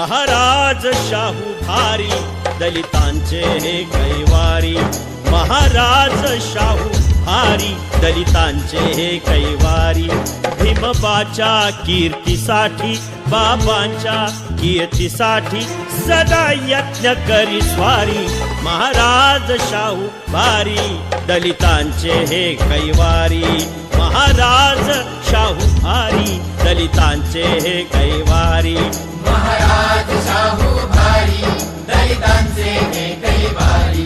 महाराज शाहू भारी दलितांचे हे कैवारी, महाराज शाहू भारी दलितांचे हे कैवारी. भीमबाच्या कीर्तीसाठी, बाबांच्या कीर्तीसाठी सदा यत्न करी स्वारी. महाराज शाहू भारी दलितांचे हे कैवारी, महाराज शाहू भारी दलितांचे हे कैवारी. महाराज शाहू भारी दलितांचे हे कैवारी,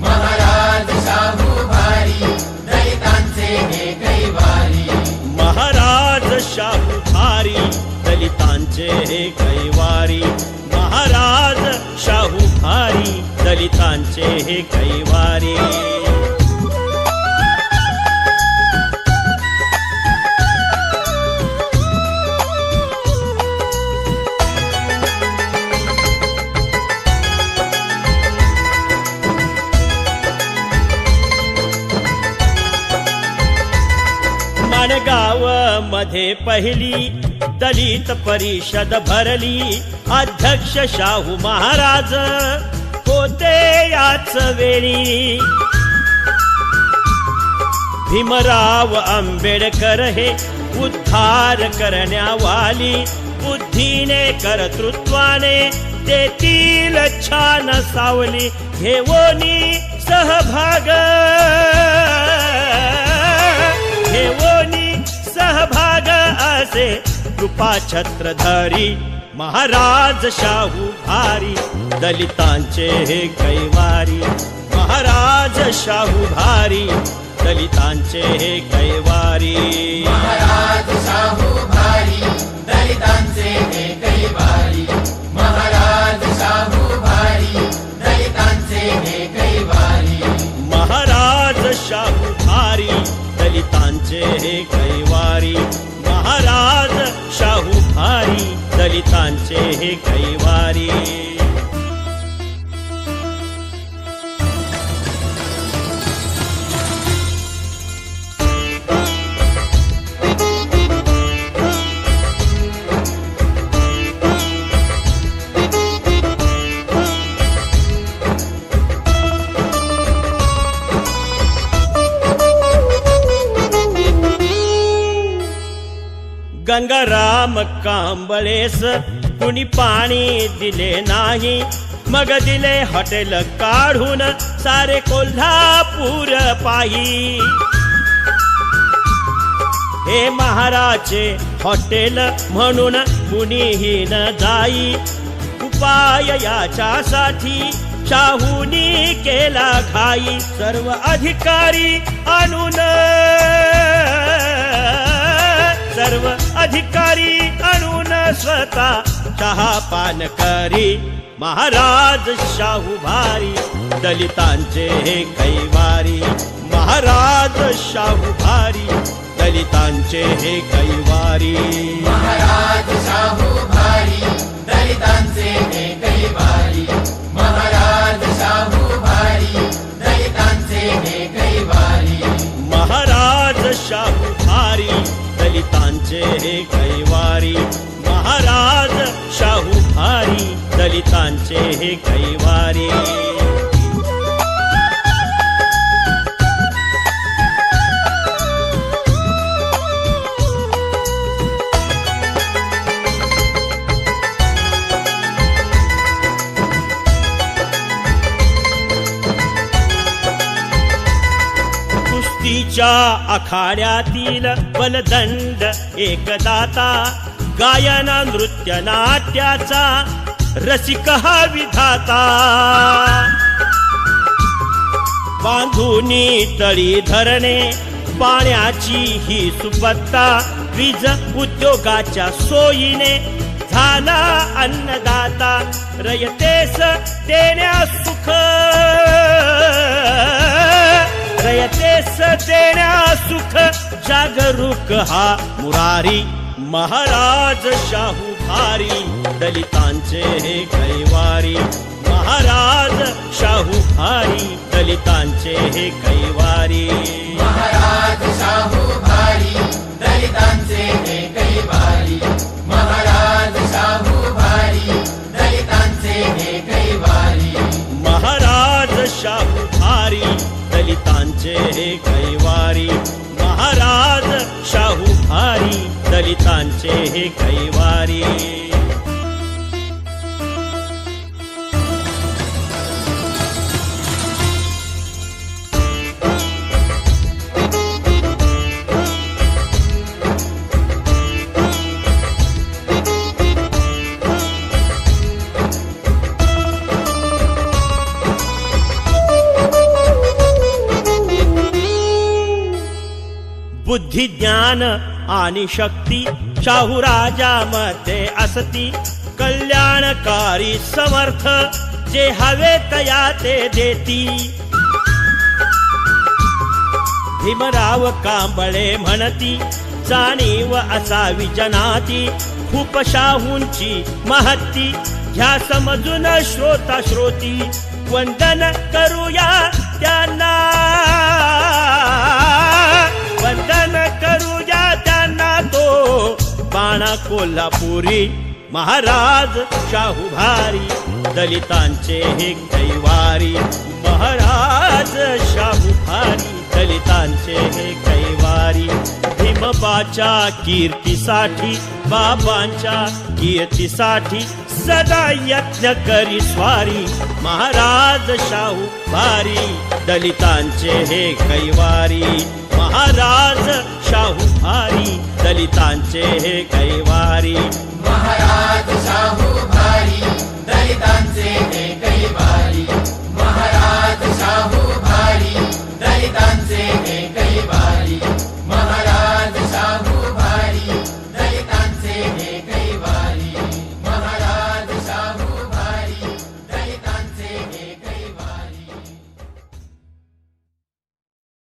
महाराज शाहू भारी दलितांचे हे कैवारी. महाराज शाहू भारी दलितांचे हे कैवारी, महाराज शाहू भारी दलितांचे हे कैवारी. माणगाव मध्ये पहिली दलित परिषद भरली. अध्यक्ष शाहू महाराज होते याच वेळी. भीमराव आंबेडकर हे उद्धार करण्यावाली, बुद्धीने कर्तृत्वाने देतील छान सावली. घेवोनी सहभाग, घेवोनी सहभाग असे कृपा छत्रधारी. महाराज शाहू भारी दलितांचे हे कैवारी, महाराज शाहू भारी दलितांचे हे कैवारी. महाराज शाहू भारी दलितांचे हे कैवारी, महाराज शाहू भारी दलितांचे हे कैवारी. महाराज शाहू भारी दलितांचे हे कैवारी, महाराज शाहू भारी दलितांचे हे कैवारी. गंगाराम कांबळेस कुणी पाणी दिले नाही, मग दिले हॉटेल काढून सारे कोल्हापूर पायी. हे महाराचे हॉटेल म्हणून कुणीही न जाई. उपाय याच्यासाठी शाहूनी केला घाई. सर्व अधिकारी आणून, सर्व अधिकारी आणून स्वतः चहा पान करी. महाराज शाहू भारी दलितांचे हे कैवारी, महाराज शाहू भारी दलितांचे हे कैवारी. महाराज शाहू भारी दलितांचे हे कैवारी, महाराज शाहू भारी दलितांचे हे कैवारी. महाराज शाहू भारी दलितांचे हे कैवारी, महाराज शाहू भारी दलितांचे हे कैवारी. कुस्तीच्या आखाड्यातील बलदंड एक दाता, गायन नृत्य नाट्याचा रसिक हा विधाता. बांधुनी तळी धरणे पाण्याची ही सुबत्ता, वीज उद्योगाच्या सोयीने झाला अन्नदाता. रयतेस देण्या सुख, रयतेस देण्या सुख जागरूक हा मुरारी. महाराज शाहू भारी दलितांचे हे कैवारी, महाराज शाहू भारी दलितांचे हे कैवारी. महाराज शाहू भारी दलितांचे हे कैवारी, महाराज शाहू भारी भारी दलितांचे हे कैवारी. बुद्धी ज्ञान आणि शक्ती शाहू राजामध्ये असती. कल्याणकारी समर्थ जे हवे तया ते देती. भीमराव कांबळे म्हणती जाणीव असावी जनाती. खूप शाहूंची महती ह्या समजून श्रोता श्रोती. वंदन करूया त्यांना, वंदन करूया त्यांना तो बाणा कोल्हापुरी. महाराज शाहू भारी दलितांचे हे कैवारी. महाराज शाहू भारी दलितांचे हे कैवारी. भीमबाच्या कीर्तीसाठी, बाबांच्या कीर्तीसाठी सदा यत्न करी स्वारी. महाराज शाहू भारी दलितांचे हे कैवारी. महाराज शाहू भारी दलितांचे हे कैवारी. महाराज शाहू भारी दलितांचे हे कैवारी. महाराज शाहू भारी दलितांचे हे कैवारी.